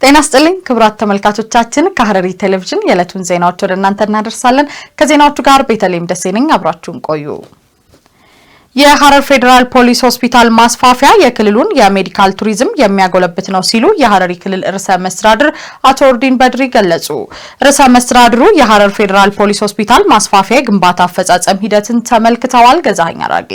ጤና ይስጥልኝ ክቡራት ተመልካቾቻችን ከሐረሪ ቴሌቪዥን የዕለቱን ዜናዎች ወደ እናንተ እናደርሳለን። ከዜናዎቹ ጋር ቤተልሔም ደሴ ነኝ። አብራችሁን ቆዩ። የሐረር ፌዴራል ፖሊስ ሆስፒታል ማስፋፊያ የክልሉን የሜዲካል ቱሪዝም የሚያጎለብት ነው ሲሉ የሐረሪ ክልል ርዕሰ መስተዳድር አቶ ኦርዲን በድሪ ገለጹ። ርዕሰ መስተዳድሩ የሐረር ፌዴራል ፖሊስ ሆስፒታል ማስፋፊያ ግንባታ አፈጻጸም ሂደትን ተመልክተዋል። ገዛኸኝ አራጌ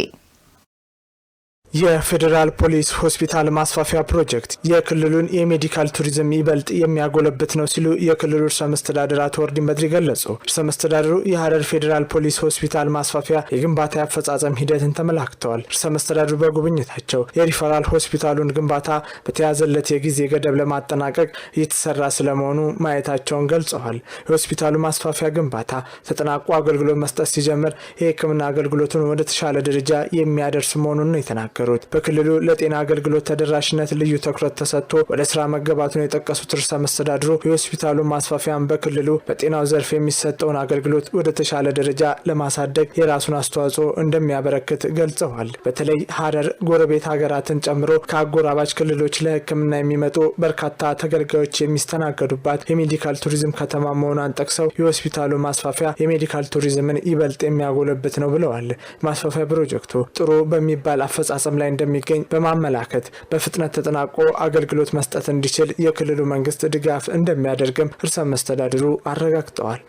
የፌዴራል ፖሊስ ሆስፒታል ማስፋፊያ ፕሮጀክት የክልሉን የሜዲካል ቱሪዝም ይበልጥ የሚያጎለብት ነው ሲሉ የክልሉ ርዕሰ መስተዳድር አቶ ኦርዲን በድሪ ገለጹ። ርዕሰ መስተዳድሩ የሐረር ፌዴራል ፖሊስ ሆስፒታል ማስፋፊያ የግንባታ አፈጻጸም ሂደትን ተመላክተዋል። ርዕሰ መስተዳድሩ በጉብኝታቸው የሪፈራል ሆስፒታሉን ግንባታ በተያዘለት የጊዜ ገደብ ለማጠናቀቅ እየተሰራ ስለመሆኑ ማየታቸውን ገልጸዋል። የሆስፒታሉ ማስፋፊያ ግንባታ ተጠናቆ አገልግሎት መስጠት ሲጀምር የሕክምና አገልግሎቱን ወደ ተሻለ ደረጃ የሚያደርስ መሆኑን ነው የተናገሩት። በክልሉ ለጤና አገልግሎት ተደራሽነት ልዩ ትኩረት ተሰጥቶ ወደ ስራ መገባቱን የጠቀሱት ርዕሰ መስተዳድሩ የሆስፒታሉ ማስፋፊያን በክልሉ በጤናው ዘርፍ የሚሰጠውን አገልግሎት ወደ ተሻለ ደረጃ ለማሳደግ የራሱን አስተዋጽኦ እንደሚያበረክት ገልጸዋል። በተለይ ሐረር ጎረቤት ሀገራትን ጨምሮ ከአጎራባች ክልሎች ለሕክምና የሚመጡ በርካታ ተገልጋዮች የሚስተናገዱባት የሜዲካል ቱሪዝም ከተማ መሆኗን ጠቅሰው የሆስፒታሉ ማስፋፊያ የሜዲካል ቱሪዝምን ይበልጥ የሚያጎለብት ነው ብለዋል። ማስፋፊያ ፕሮጀክቱ ጥሩ በሚባል አፈጻጸም ላይ እንደሚገኝ በማመላከት በፍጥነት ተጠናቆ አገልግሎት መስጠት እንዲችል የክልሉ መንግስት ድጋፍ እንደሚያደርግም ርዕሰ መስተዳድሩ አረጋግጠዋል።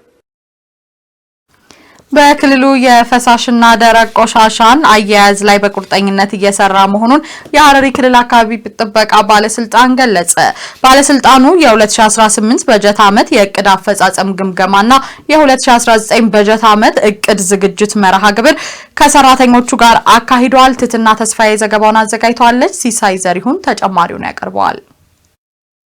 በክልሉ የፈሳሽና ደረቅ ቆሻሻን አያያዝ ላይ በቁርጠኝነት እየሰራ መሆኑን የሐረሪ ክልል አካባቢ ጥበቃ ባለስልጣን ገለጸ። ባለስልጣኑ የ2018 በጀት ዓመት የእቅድ አፈጻጸም ግምገማና የ2019 በጀት ዓመት እቅድ ዝግጅት መርሃ ግብር ከሰራተኞቹ ጋር አካሂዷል። ትትና ተስፋዬ ዘገባውን አዘጋጅተዋለች። ሲሳይ ዘሪሁን ተጨማሪውን ያቀርበዋል።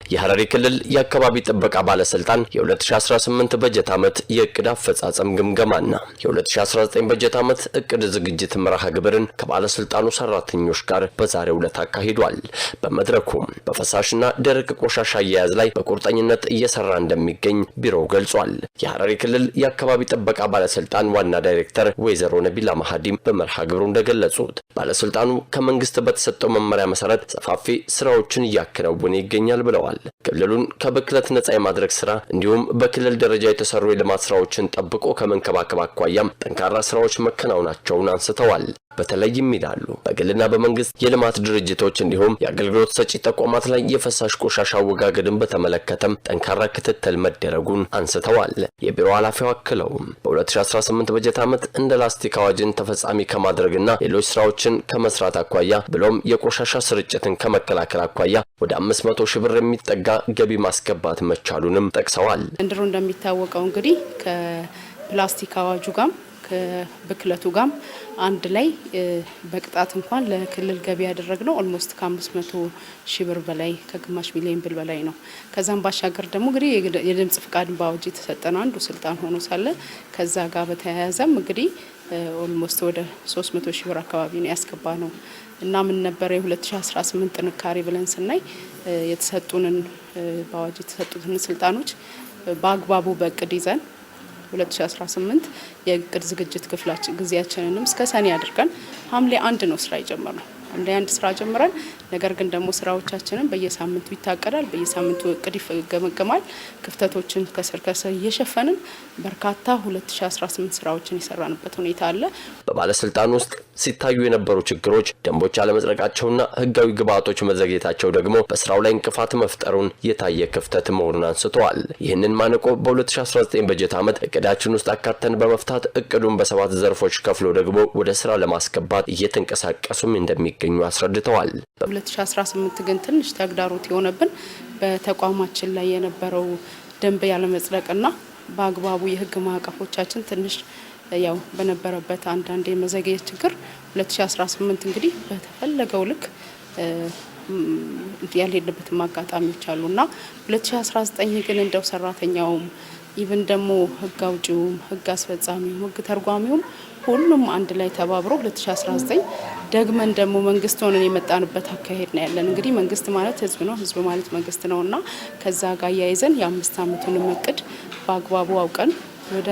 የሐረሪ ክልል የአካባቢ ጥበቃ ባለስልጣን የ2018 በጀት ዓመት የእቅድ አፈጻጸም ግምገማና የ2019 በጀት ዓመት እቅድ ዝግጅት መርሃ ግብርን ከባለስልጣኑ ሰራተኞች ጋር በዛሬው ዕለት አካሂዷል። በመድረኩም በፈሳሽና ደረቅ ቆሻሻ አያያዝ ላይ በቁርጠኝነት እየሰራ እንደሚገኝ ቢሮው ገልጿል። የሐረሪ ክልል የአካባቢ ጥበቃ ባለስልጣን ዋና ዳይሬክተር ወይዘሮ ነቢላ መሐዲም በመርሃ ግብሩ እንደገለጹት ባለስልጣኑ ከመንግስት በተሰጠው መመሪያ መሰረት ሰፋፊ ስራዎችን እያከናወነ ይገኛል ብለዋል። ክልሉን ከብክለት ነጻ የማድረግ ስራ እንዲሁም በክልል ደረጃ የተሰሩ የልማት ስራዎችን ጠብቆ ከመንከባከብ አኳያም ጠንካራ ስራዎች መከናወናቸውን አንስተዋል። በተለይም ይላሉ በግልና በመንግስት የልማት ድርጅቶች እንዲሁም የአገልግሎት ሰጪ ተቋማት ላይ የፈሳሽ ቆሻሻ አወጋገድን በተመለከተም ጠንካራ ክትትል መደረጉን አንስተዋል። የቢሮ ኃላፊው አክለውም በ2018 በጀት ዓመት እንደ ላስቲክ አዋጅን ተፈጻሚ ከማድረግና ሌሎች ስራዎችን ከመስራት አኳያ ብሎም የቆሻሻ ስርጭትን ከመከላከል አኳያ ወደ 500 ሺህ ብር የሚጠጋ ገቢ ማስገባት መቻሉንም ጠቅሰዋል። እንድሮ እንደሚታወቀው እንግዲህ ከፕላስቲክ አዋጁ ጋር ከብክለቱ ጋር አንድ ላይ በቅጣት እንኳን ለክልል ገቢ ያደረግነው ኦልሞስት ከ500 ሺህ ብር በላይ ከግማሽ ሚሊዮን ብር በላይ ነው። ከዛም ባሻገር ደግሞ እንግዲህ የድምጽ ፍቃድን በአዋጅ የተሰጠን አንዱ ስልጣን ሆኖ ሳለ ከዛ ጋር በተያያዘም እንግዲህ ኦልሞስት ወደ 300 ሺህ ብር አካባቢ ነው ያስገባ ነው እና ምን ነበር የ2018 ጥንካሬ ብለን ስናይ የተሰጡንን በአዋጅ የተሰጡትን ስልጣኖች በአግባቡ በእቅድ ይዘን 2018 የእቅድ ዝግጅት ክፍላችን ጊዜያችንንም እስከ ሰኔ አድርገን ሐምሌ 1 ነው ስራ የጀመርነው። ሐምሌ 1 ስራ ጀምረን ነገር ግን ደግሞ ስራዎቻችንን በየሳምንቱ ይታቀዳል፣ በየሳምንቱ እቅድ ይገመገማል። ክፍተቶችን ከስር እየሸፈንን በርካታ 2018 ስራዎችን የሰራንበት ሁኔታ አለ። በባለስልጣን ውስጥ ሲታዩ የነበሩ ችግሮች ደንቦች አለመጽደቃቸውና ህጋዊ ግብአቶች መዘግየታቸው ደግሞ በስራው ላይ እንቅፋት መፍጠሩን የታየ ክፍተት መሆኑን አንስተዋል። ይህንን ማነቆ በ2019 በጀት ዓመት እቅዳችን ውስጥ አካተን በመፍታት እቅዱን በ7 ዘርፎች ከፍሎ ደግሞ ወደ ስራ ለማስገባት እየተንቀሳቀሱም እንደሚገኙ አስረድተዋል። በ2018 ግን ትንሽ ተግዳሮት የሆነብን በተቋማችን ላይ የነበረው ደንብ ያለመጽደቅና በአግባቡ የህግ ማዕቀፎቻችን ትንሽ ያው በነበረበት አንዳንድ የመዘግየት ችግር 2018 እንግዲህ በተፈለገው ልክ ያልሄድበት አጋጣሚዎች አሉና 2019 ግን እንደው ሰራተኛውም ኢቭን ደግሞ ህግ አውጪውም ህግ አስፈጻሚውም ህግ ተርጓሚውም ሁሉም አንድ ላይ ተባብሮ 2019 ደግመን ደግሞ መንግስት ሆነን የመጣንበት አካሄድ ነው ያለን። እንግዲህ መንግስት ማለት ህዝብ ነው፣ ህዝብ ማለት መንግስት ነውና ከዛ ጋር ያይዘን የ5 ዓመቱን እቅድ በአግባቡ አውቀን ወደ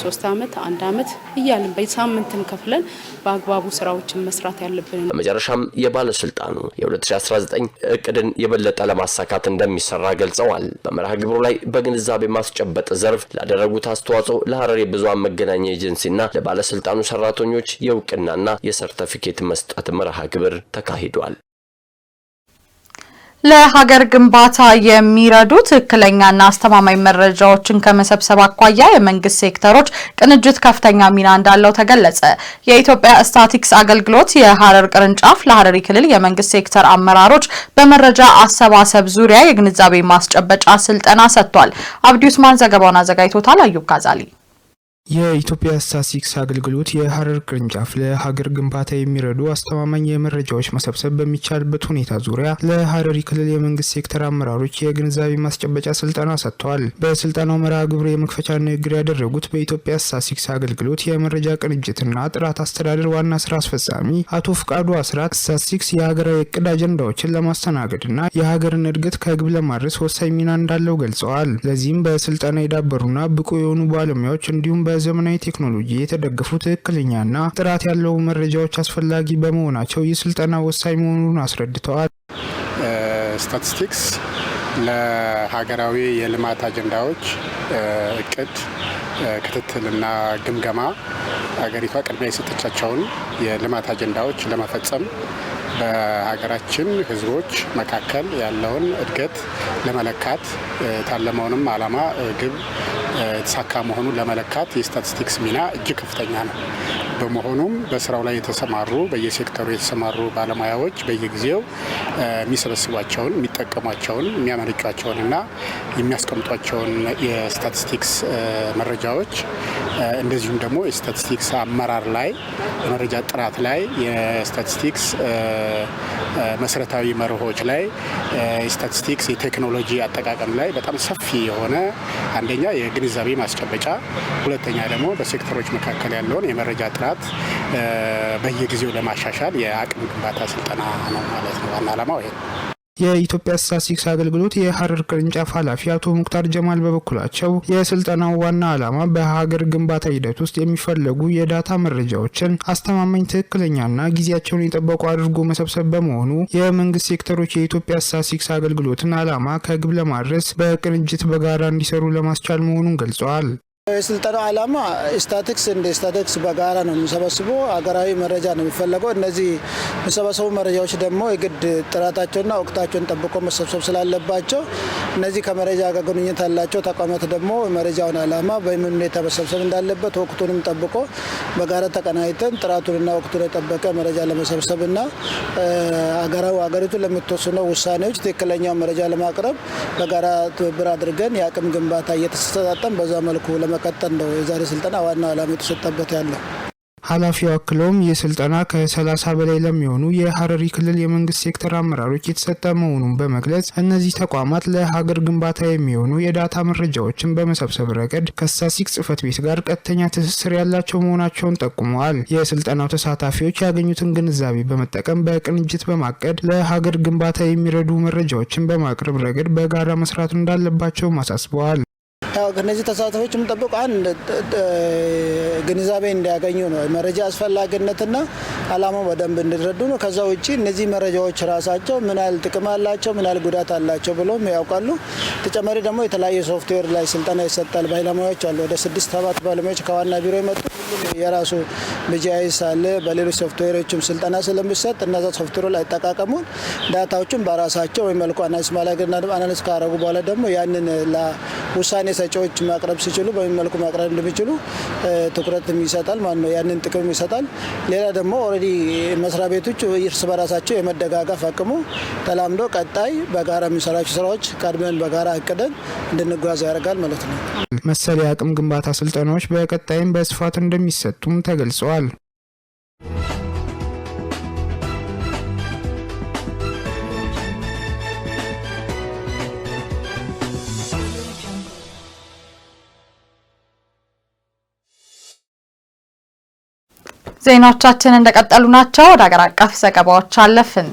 3 አመት 1 አመት እያልን በሳምንትን ከፍለን በአግባቡ ስራዎችን መስራት ያለብን። በመጨረሻም የባለስልጣኑ የ2019 እቅድን የበለጠ ለማሳካት እንደሚሰራ ገልጸዋል። በመርሃ ግብሩ ላይ በግንዛቤ ማስጨበጥ ዘርፍ ላደረጉት አስተዋጽኦ ለሐረሪ ብዙሃን መገናኛ ኤጀንሲና ለባለስልጣኑ ሰራተኞች የእውቅናና የሰርቲፊኬት መስጠት መርሃ ግብር ተካሂዷል። ለሀገር ግንባታ የሚረዱ ትክክለኛና አስተማማኝ መረጃዎችን ከመሰብሰብ አኳያ የመንግስት ሴክተሮች ቅንጅት ከፍተኛ ሚና እንዳለው ተገለጸ። የኢትዮጵያ ስታቲስቲክስ አገልግሎት የሐረር ቅርንጫፍ ለሐረሪ ክልል የመንግስት ሴክተር አመራሮች በመረጃ አሰባሰብ ዙሪያ የግንዛቤ ማስጨበጫ ስልጠና ሰጥቷል። አብዲ ኡስማን ዘገባውን አዘጋጅቶታል። አዩብ ካዛሊ የኢትዮጵያ ስታቲስቲክስ አገልግሎት የሐረር ቅርንጫፍ ለሀገር ግንባታ የሚረዱ አስተማማኝ የመረጃዎች መሰብሰብ በሚቻልበት ሁኔታ ዙሪያ ለሐረሪ ክልል የመንግስት ሴክተር አመራሮች የግንዛቤ ማስጨበጫ ስልጠና ሰጥተዋል። በስልጠናው መርሃ ግብር የመክፈቻ ንግግር ያደረጉት በኢትዮጵያ ስታቲስቲክስ አገልግሎት የመረጃ ቅንጅትና ጥራት አስተዳደር ዋና ስራ አስፈጻሚ አቶ ፍቃዱ አስራት ስታቲስቲክስ የሀገራዊ እቅድ አጀንዳዎችን ለማስተናገድና የሀገርን እድገት ከግብ ለማድረስ ወሳኝ ሚና እንዳለው ገልጸዋል። ለዚህም በስልጠና የዳበሩና ብቁ የሆኑ ባለሙያዎች እንዲሁም በዘመናዊ ቴክኖሎጂ የተደገፉ ትክክለኛና ጥራት ያለው መረጃዎች አስፈላጊ በመሆናቸው የስልጠና ወሳኝ መሆኑን አስረድተዋል። ስታቲስቲክስ ለሀገራዊ የልማት አጀንዳዎች እቅድ ክትትልና ግምገማ ሀገሪቷ ቅድሚያ የሰጠቻቸውን የልማት አጀንዳዎች ለመፈጸም በሀገራችን ህዝቦች መካከል ያለውን እድገት ለመለካት ታለመውንም ዓላማ ግብ የተሳካ መሆኑን ለመለካት የስታቲስቲክስ ሚና እጅግ ከፍተኛ ነው። በመሆኑም በስራው ላይ የተሰማሩ በየሴክተሩ የተሰማሩ ባለሙያዎች በየጊዜው የሚሰበስቧቸውን፣ የሚጠቀሟቸውን፣ የሚያመነጯቸውንና የሚያስቀምጧቸውን የስታቲስቲክስ መረጃዎች እንደዚሁም ደግሞ የስታቲስቲክስ አመራር ላይ የመረጃ ጥራት ላይ የስታቲስቲክስ መሰረታዊ መርሆች ላይ የስታቲስቲክስ የቴክኖሎጂ አጠቃቀም ላይ በጣም ሰፊ የሆነ አንደኛ የግንዛቤ ማስጨበጫ፣ ሁለተኛ ደግሞ በሴክተሮች መካከል ያለውን የመረጃ ጥራት በየጊዜው ለማሻሻል የአቅም ግንባታ ስልጠና ነው ማለት ነው። ዋና ዓላማው ይሄ። የኢትዮጵያ ስታቲስቲክስ አገልግሎት የሐረር ቅርንጫፍ ኃላፊ አቶ ሙክታር ጀማል በበኩላቸው የስልጠናው ዋና ዓላማ በሀገር ግንባታ ሂደት ውስጥ የሚፈለጉ የዳታ መረጃዎችን አስተማማኝ፣ ትክክለኛና ጊዜያቸውን የጠበቁ አድርጎ መሰብሰብ በመሆኑ የመንግስት ሴክተሮች የኢትዮጵያ ስታቲስቲክስ አገልግሎትን ዓላማ ከግብ ለማድረስ በቅንጅት በጋራ እንዲሰሩ ለማስቻል መሆኑን ገልጸዋል። የስልጠናው ዓላማ ስታቲስቲክስ እንደ ስታቲስቲክስ በጋራ ነው የሚሰበስበው። ሀገራዊ መረጃ ነው የሚፈለገው። እነዚህ የሚሰበሰቡ መረጃዎች ደግሞ የግድ ጥራታቸውና ወቅታቸውን ጠብቆ መሰብሰብ ስላለባቸው እነዚህ ከመረጃ ጋር ግንኙነት ያላቸው ተቋማት ደግሞ የመረጃውን ዓላማ በምን ሁኔታ መሰብሰብ እንዳለበት ወቅቱንም ጠብቆ በጋራ ተቀናይተን ጥራቱንና ወቅቱን የጠበቀ መረጃ ለመሰብሰብና ሀገሪቱ ለምትወስነው ውሳኔዎች ትክክለኛው መረጃ ለማቅረብ በጋራ ትብብር አድርገን የአቅም ግንባታ እየተሰጣጠን በዛ መልኩ ለመቀጠል ነው የዛሬ ስልጠና ዋና ዓላማ የተሰጠበት ያለው። ኃላፊው አክለውም የስልጠና ከ30 በላይ ለሚሆኑ የሐረሪ ክልል የመንግስት ሴክተር አመራሮች የተሰጠ መሆኑን በመግለጽ እነዚህ ተቋማት ለሀገር ግንባታ የሚሆኑ የዳታ መረጃዎችን በመሰብሰብ ረገድ ከስታቲስቲክስ ጽሕፈት ቤት ጋር ቀጥተኛ ትስስር ያላቸው መሆናቸውን ጠቁመዋል። የስልጠናው ተሳታፊዎች ያገኙትን ግንዛቤ በመጠቀም በቅንጅት በማቀድ ለሀገር ግንባታ የሚረዱ መረጃዎችን በማቅረብ ረገድ በጋራ መስራት እንዳለባቸው አሳስበዋል። ከነዚህ ተሳታፊዎች የምንጠብቀው አንድ ግንዛቤ እንዲያገኙ ነው። መረጃ አስፈላጊነትና ዓላማው በደንብ እንዲረዱ ነው። ከዛ ውጪ እነዚህ መረጃዎች ራሳቸው ምን ያህል ጥቅም አላቸው፣ ምን ያህል ጉዳት አላቸው ብሎም ያውቃሉ። ተጨማሪ ደግሞ የተለያየ ሶፍትዌር ላይ ስልጠና ይሰጣል። ባለሙያዎች አሉ። ወደ 6-7 ባለሙያዎች ከዋና ቢሮ የመጡ ሁሉም የራሱ BGIS አለ። በሌሎች ሶፍትዌሮችም ስልጠና ስለሚሰጥ እነዛ ሶፍትዌር ላይ አጠቃቀሙን ዳታዎችን በራሳቸው ወይ መልኩ አናሊስ ካረጉ በኋላ ደግሞ ያንን ለውሳኔ ሰጪዎች ማቅረብ ሲችሉ በምን መልኩ ማቅረብ እንደሚችሉ ትኩረት ይሰጣል ማለት ነው። ያንን ጥቅም ይሰጣል። ሌላ ደግሞ ኦልሬዲ መስሪያ ቤቶች እርስ በራሳቸው የመደጋገፍ አቅሙ ተላምዶ ቀጣይ በጋራ የሚሰራቸው ስራዎች ቀድመን በጋራ አቅደን እንድንጓዝ ያደርጋል ማለት ነው። መሰል የአቅም ግንባታ ስልጠናዎች በቀጣይም በስፋት እንደሚሰጡም ተገልጸዋል። ዜናዎቻችን እንደቀጠሉ ናቸው። ወደ ሀገር አቀፍ ዘገባዎች አለፍን።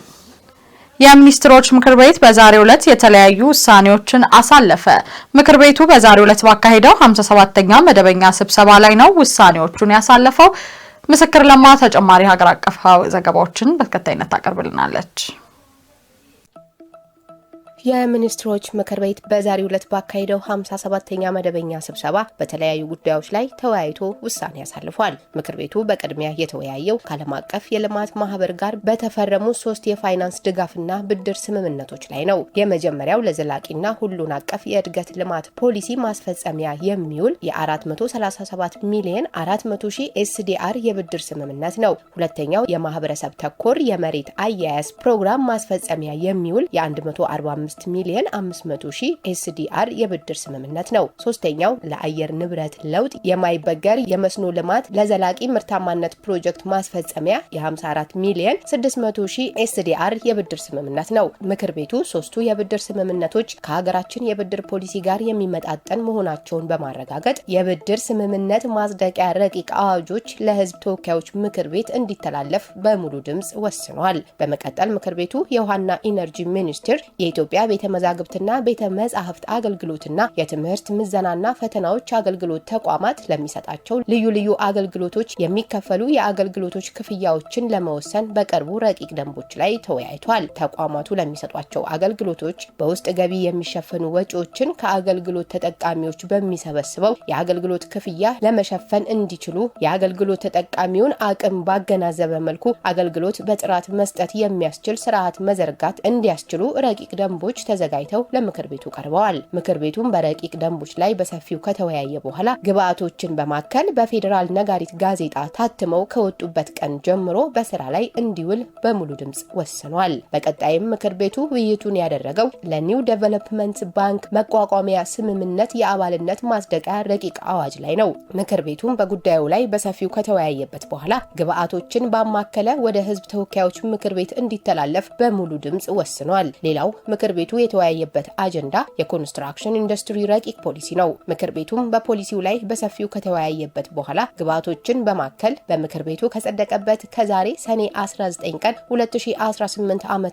የሚኒስትሮች ምክር ቤት በዛሬው ዕለት የተለያዩ ውሳኔዎችን አሳለፈ። ምክር ቤቱ በዛሬው ዕለት ባካሄደው 57ኛ መደበኛ ስብሰባ ላይ ነው ውሳኔዎቹን ያሳለፈው። ምስክር ለማ ተጨማሪ ሀገር አቀፍ ዘገባዎችን በተከታይነት ታቀርብልናለች። የሚኒስትሮች ምክር ቤት በዛሬው ዕለት ባካሄደው 57ኛ መደበኛ ስብሰባ በተለያዩ ጉዳዮች ላይ ተወያይቶ ውሳኔ ያሳልፏል። ምክር ቤቱ በቅድሚያ የተወያየው ከዓለም አቀፍ የልማት ማህበር ጋር በተፈረሙ 3 የፋይናንስ ድጋፍና ብድር ስምምነቶች ላይ ነው። የመጀመሪያው ለዘላቂና ሁሉን አቀፍ የእድገት ልማት ፖሊሲ ማስፈጸሚያ የሚውል የ437 ሚሊዮን 400 ሺህ SDR የብድር ስምምነት ነው። ሁለተኛው የማህበረሰብ ተኮር የመሬት አያያዝ ፕሮግራም ማስፈጸሚያ የሚውል የ145 ሚሊዮን 500 ሺህ SDR የብድር ስምምነት ነው። ሶስተኛው ለአየር ንብረት ለውጥ የማይበገር የመስኖ ልማት ለዘላቂ ምርታማነት ፕሮጀክት ማስፈጸሚያ የ54 ሚሊዮን 600 ሺህ SDR የብድር ስምምነት ነው። ምክር ቤቱ ሶስቱ የብድር ስምምነቶች ከሀገራችን የብድር ፖሊሲ ጋር የሚመጣጠን መሆናቸውን በማረጋገጥ የብድር ስምምነት ማጽደቂያ ረቂቅ አዋጆች ለህዝብ ተወካዮች ምክር ቤት እንዲተላለፍ በሙሉ ድምጽ ወስኗል። በመቀጠል ምክር ቤቱ የውሃና ኢነርጂ ሚኒስቴር የኢትዮጵያ ቤተ መዛግብትና ቤተ መጻሕፍት አገልግሎትና የትምህርት ምዘናና ፈተናዎች አገልግሎት ተቋማት ለሚሰጣቸው ልዩ ልዩ አገልግሎቶች የሚከፈሉ የአገልግሎቶች ክፍያዎችን ለመወሰን በቅርቡ ረቂቅ ደንቦች ላይ ተወያይቷል። ተቋማቱ ለሚሰጧቸው አገልግሎቶች በውስጥ ገቢ የሚሸፈኑ ወጪዎችን ከአገልግሎት ተጠቃሚዎች በሚሰበስበው የአገልግሎት ክፍያ ለመሸፈን እንዲችሉ የአገልግሎት ተጠቃሚውን አቅም ባገናዘበ መልኩ አገልግሎት በጥራት መስጠት የሚያስችል ስርዓት መዘርጋት እንዲያስችሉ ረቂቅ ደንቦች ተዘጋጅተው ለምክር ቤቱ ቀርበዋል። ምክር ቤቱም በረቂቅ ደንቦች ላይ በሰፊው ከተወያየ በኋላ ግብአቶችን በማከል በፌዴራል ነጋሪት ጋዜጣ ታትመው ከወጡበት ቀን ጀምሮ በስራ ላይ እንዲውል በሙሉ ድምጽ ወስኗል። በቀጣይም ምክር ቤቱ ውይይቱን ያደረገው ለኒው ዴቨሎፕመንት ባንክ መቋቋሚያ ስምምነት የአባልነት ማጽደቂያ ረቂቅ አዋጅ ላይ ነው። ምክር ቤቱም በጉዳዩ ላይ በሰፊው ከተወያየበት በኋላ ግብአቶችን ባማከለ ወደ ህዝብ ተወካዮች ምክር ቤት እንዲተላለፍ በሙሉ ድምጽ ወስኗል። ሌላው ምክር ቤቱ የተወያየበት አጀንዳ የኮንስትራክሽን ኢንዱስትሪ ረቂቅ ፖሊሲ ነው። ምክር ቤቱም በፖሊሲው ላይ በሰፊው ከተወያየበት በኋላ ግብአቶችን በማከል በምክር ቤቱ ከጸደቀበት ከዛሬ ሰኔ 19 ቀን 2018 ዓ.ም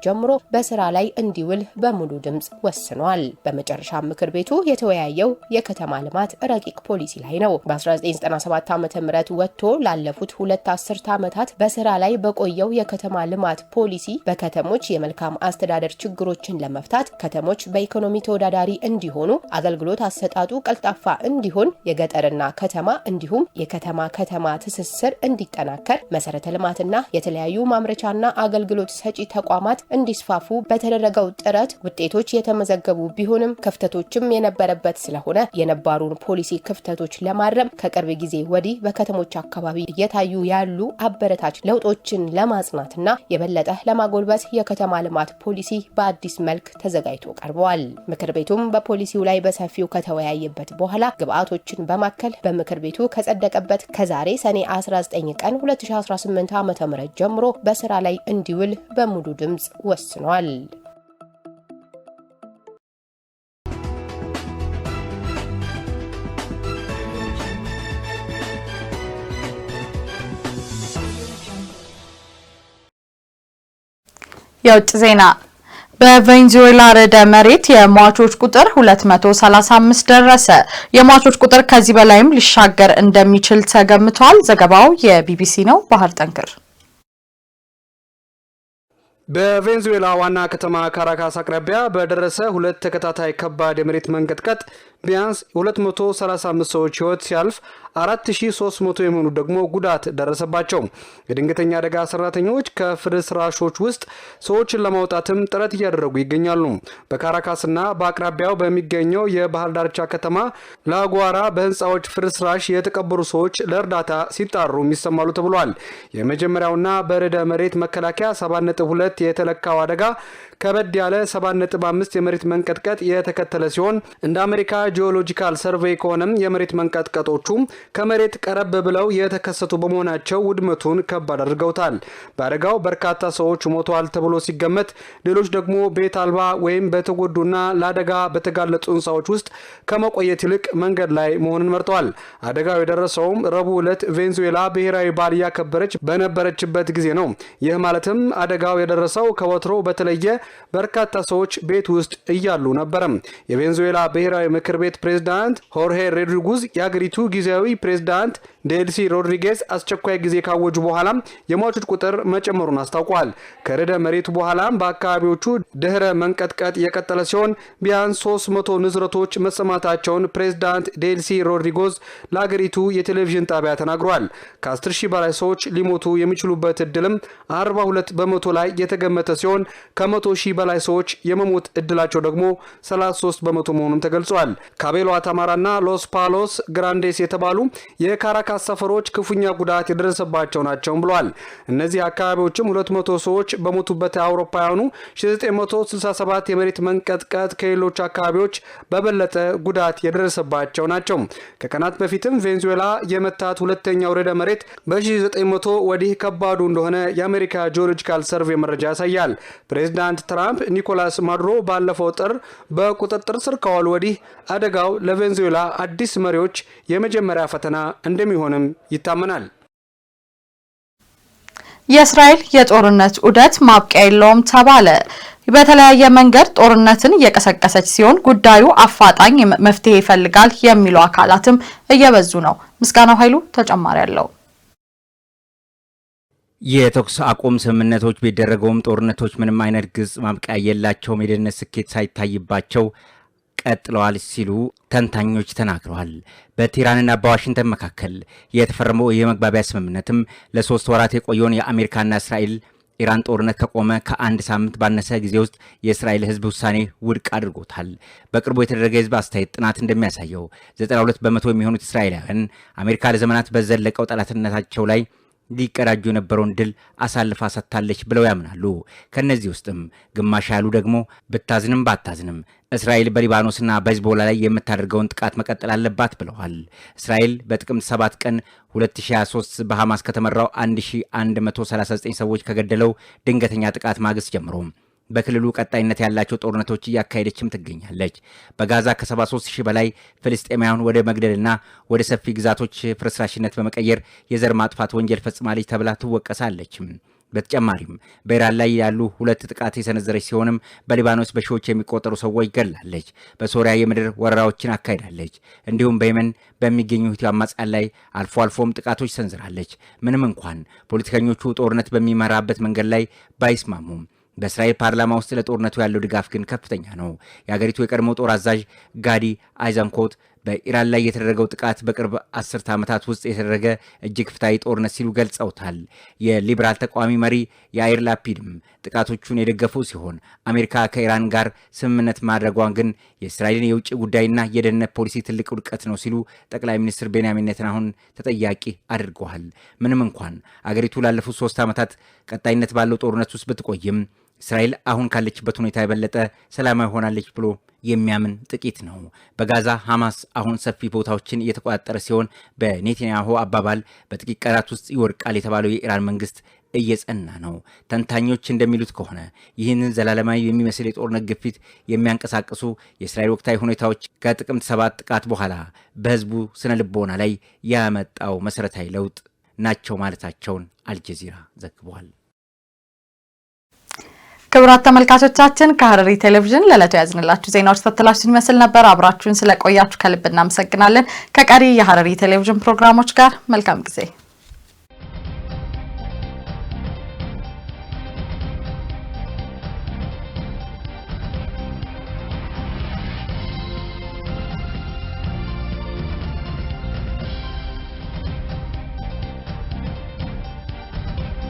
ጀምሮ በስራ ላይ እንዲውል በሙሉ ድምጽ ወስኗል። በመጨረሻ ምክር ቤቱ የተወያየው የከተማ ልማት ረቂቅ ፖሊሲ ላይ ነው። በ1997 ዓ.ም ወጥቶ ላለፉት 2 አስርት ዓመታት በስራ ላይ በቆየው የከተማ ልማት ፖሊሲ በከተሞች የመልካም አስተዳደር ችግሮችን ለመፍታት ከተሞች በኢኮኖሚ ተወዳዳሪ እንዲሆኑ አገልግሎት አሰጣጡ ቀልጣፋ እንዲሆን የገጠርና ከተማ እንዲሁም የከተማ ትስስር እንዲጠናከር መሰረተ ልማትና የተለያዩ ማምረቻና አገልግሎት ሰጪ ተቋማት እንዲስፋፉ በተደረገው ጥረት ውጤቶች የተመዘገቡ ቢሆንም ክፍተቶችም የነበረበት ስለሆነ የነባሩን ፖሊሲ ክፍተቶች ለማረም ከቅርብ ጊዜ ወዲህ በከተሞች አካባቢ እየታዩ ያሉ አበረታች ለውጦችን ለማጽናትና የበለጠ ለማጎልበት የከተማ ልማት ፖሊሲ በአዲስ መልክ ተዘጋጅቶ ቀርቧል። ምክር ቤቱም በፖሊሲው ላይ በሰፊው ከተወያየበት በኋላ ግብአቶችን በማከል በምክር ቤቱ ከጸደቀበት ከዛሬ ሰኔ 19 ቀን 2018 ዓ.ም ጀምሮ በስራ ላይ እንዲውል በሙሉ ድምጽ ወስኗል። የውጭ ዜና በቬንዙዌላ ርዕደ መሬት የሟቾች ቁጥር 235 ደረሰ። የሟቾች ቁጥር ከዚህ በላይም ሊሻገር እንደሚችል ተገምቷል። ዘገባው የቢቢሲ ነው። ባህር ጠንክር በቬንዙዌላ ዋና ከተማ ካራካስ አቅራቢያ በደረሰ 2 ተከታታይ ከባድ የመሬት መንቀጥቀጥ ቢያንስ 235 ሰዎች ህይወት ሲያልፍ 4300 የሚሆኑ ደግሞ ጉዳት ደረሰባቸው። የድንገተኛ አደጋ ሰራተኞች ከፍርስራሾች ውስጥ ሰዎችን ለማውጣትም ጥረት እያደረጉ ይገኛሉ። በካራካስና በአቅራቢያው በሚገኘው የባህር ዳርቻ ከተማ ላጓራ በህንፃዎች ፍርስራሽ የተቀበሩ ሰዎች ለእርዳታ ሲጣሩ ይሰማሉ ተብሏል። የመጀመሪያውና በርዕደ መሬት መከላከያ 7.2 የተለካው አደጋ ከበድ ያለ 7.5 የመሬት መንቀጥቀጥ የተከተለ ሲሆን እንደ አሜሪካ ጂኦሎጂካል ሰርቬይ ከሆነም የመሬት መንቀጥቀጦቹ ከመሬት ቀረብ ብለው የተከሰቱ በመሆናቸው ውድመቱን ከባድ አድርገውታል። በአደጋው በርካታ ሰዎች ሞተዋል ተብሎ ሲገመት ሌሎች ደግሞ ቤት አልባ ወይም በተጎዱና ለአደጋ በተጋለጡ ህንጻዎች ውስጥ ከመቆየት ይልቅ መንገድ ላይ መሆንን መርጠዋል። አደጋው የደረሰውም ረቡዕ ዕለት ቬንዙዌላ ብሔራዊ በዓል ያከበረች በነበረችበት ጊዜ ነው። ይህ ማለትም አደጋው የደረሰው ከወትሮ በተለየ በርካታ ሰዎች ቤት ውስጥ እያሉ ነበር። የቬንዙዌላ ብሔራዊ ምክር ቤት ፕሬዝዳንት ሆርሄ ሮድሪጉዝ የአገሪቱ ጊዜያዊ ፕሬዝዳንት ዴልሲ ሮድሪጌዝ አስቸኳይ ጊዜ ካወጁ በኋላ የሟቾች ቁጥር መጨመሩን አስታውቀዋል። ከርዕደ መሬቱ በኋላ በአካባቢዎቹ ድህረ መንቀጥቀጥ የቀጠለ ሲሆን ቢያንስ 300 ንዝረቶች መሰማታቸውን ፕሬዝዳንት ዴልሲ ሮድሪጎዝ ለአገሪቱ የቴሌቪዥን ጣቢያ ተናግረዋል። ከ10,000 በላይ ሰዎች ሊሞቱ የሚችሉበት እድልም 42 በመቶ ላይ የተገመተ ሲሆን ከ100,000 በላይ ሰዎች የመሞት እድላቸው ደግሞ 33 በመቶ መሆኑን ተገልጿል። ካቤሎ አታማራና ሎስ ፓሎስ ግራንዴስ የተባሉ የካራካስ ሰፈሮች ክፉኛ ጉዳት የደረሰባቸው ናቸው ብለዋል። እነዚህ አካባቢዎችም 200 ሰዎች በሞቱበት አውሮፓውያኑ 1967 የመሬት መንቀጥቀጥ ከሌሎች አካባቢዎች በበለጠ ጉዳት የደረሰባቸው ናቸው። ከቀናት በፊትም ቬንዙዌላ የመታት ሁለተኛው ርዕደ መሬት በ1900 ወዲህ ከባዱ እንደሆነ የአሜሪካ ጂኦሎጂካል ሰርቬይ መረጃ ያሳያል። ፕሬዝዳንት ትራምፕ ኒኮላስ ማዱሮ ባለፈው ጥር በቁጥጥር ስር ከዋሉ ወዲህ አደጋው ለቬንዙዌላ አዲስ መሪዎች የመጀመሪያ ፈተና እንደሚሆንም ይታመናል። የእስራኤል የጦርነት ዑደት ማብቂያ የለውም ተባለ። በተለያየ መንገድ ጦርነትን እየቀሰቀሰች ሲሆን ጉዳዩ አፋጣኝ መፍትሄ ይፈልጋል የሚሉ አካላትም እየበዙ ነው። ምስጋናው ኃይሉ ተጨማሪ አለው። የተኩስ አቁም ስምምነቶች ቢደረገውም ጦርነቶች ምንም አይነት ግልጽ ማብቂያ የላቸውም፣ የደህንነት ስኬት ሳይታይባቸው ቀጥለዋል ሲሉ ተንታኞች ተናግረዋል። በቴህራንና በዋሽንግተን መካከል የተፈረመው የመግባቢያ ስምምነትም ለ3 ወራት የቆየውን የአሜሪካና እስራኤል ኢራን ጦርነት ከቆመ ከአንድ ሳምንት ባነሰ ጊዜ ውስጥ የእስራኤል ሕዝብ ውሳኔ ውድቅ አድርጎታል። በቅርቡ የተደረገ ሕዝብ አስተያየት ጥናት እንደሚያሳየው 92 በመቶ የሚሆኑት እስራኤላውያን አሜሪካ ለዘመናት በዘለቀው ጠላትነታቸው ላይ ሊቀዳጁ የነበረውን ድል አሳልፋ ሰጥታለች ብለው ያምናሉ። ከነዚህ ውስጥም ግማሽ ያሉ ደግሞ ብታዝንም ባታዝንም እስራኤል በሊባኖስና በሂዝቦላ ላይ የምታደርገውን ጥቃት መቀጠል አለባት ብለዋል። እስራኤል በጥቅምት 7 ቀን 2023 በሐማስ ከተመራው 1139 ሰዎች ከገደለው ድንገተኛ ጥቃት ማግስት ጀምሮ በክልሉ ቀጣይነት ያላቸው ጦርነቶች እያካሄደችም ትገኛለች። በጋዛ ከ73,000 በላይ ፍልስጤማውያን ወደ መግደልና ወደ ሰፊ ግዛቶች ፍርስራሽነት በመቀየር የዘር ማጥፋት ወንጀል ፈጽማለች ተብላ ትወቀሳለች። በተጨማሪም በኢራን ላይ ያሉ 2 ጥቃት የሰነዘረች ሲሆንም በሊባኖስ በሺዎች የሚቆጠሩ ሰዎች ገላለች። በሶሪያ የምድር ወረራዎችን አካሂዳለች። እንዲሁም በየመን በሚገኙ ሁቲ አማጽያን ላይ አልፎ አልፎም ጥቃቶች ሰንዝራለች። ምንም እንኳን ፖለቲከኞቹ ጦርነት በሚመራበት መንገድ ላይ ባይስማሙም በእስራኤል ፓርላማ ውስጥ ለጦርነቱ ያለው ድጋፍ ግን ከፍተኛ ነው። የሀገሪቱ የቀድሞ ጦር አዛዥ ጋዲ አይዘንኮት በኢራን ላይ የተደረገው ጥቃት በቅርብ 10 ዓመታት ውስጥ የተደረገ እጅግ ፍትሃዊ ጦርነት ሲሉ ገልጸውታል። የሊበራል ተቃዋሚ መሪ ያኢር ላፒድም ጥቃቶቹን የደገፉ ሲሆን አሜሪካ ከኢራን ጋር ስምምነት ማድረጓን ግን የእስራኤልን የውጭ ጉዳይና የደህንነት ፖሊሲ ትልቅ ውድቀት ነው ሲሉ ጠቅላይ ሚኒስትር ቤንያሚን ኔታንያሁን ተጠያቂ አድርገዋል። ምንም እንኳን አገሪቱ ላለፉት 3 ዓመታት ቀጣይነት ባለው ጦርነት ውስጥ ብትቆይም እስራኤል አሁን ካለችበት ሁኔታ የበለጠ ሰላማዊ ሆናለች ብሎ የሚያምን ጥቂት ነው። በጋዛ ሐማስ አሁን ሰፊ ቦታዎችን እየተቆጣጠረ ሲሆን በኔታንያሁ አባባል በጥቂት ቀናት ውስጥ ይወድቃል የተባለው የኢራን መንግስት እየጸና ነው። ተንታኞች እንደሚሉት ከሆነ ይህንን ዘላለማዊ የሚመስል የጦርነት ግፊት የሚያንቀሳቅሱ የእስራኤል ወቅታዊ ሁኔታዎች ከጥቅምት 7 ጥቃት በኋላ በህዝቡ ስነ ልቦና ላይ ያመጣው መሰረታዊ ለውጥ ናቸው ማለታቸውን አልጀዚራ ዘግቧል። ክቡራት ተመልካቾቻችን ከሐረሪ ቴሌቪዥን ለዕለቱ ያዝንላችሁ ዜናዎች ተከታትላችሁን ይመስል ነበር። አብራችሁን ስለቆያችሁ ከልብ እናመሰግናለን። ከቀሪ የሐረሪ ቴሌቪዥን ፕሮግራሞች ጋር መልካም ጊዜ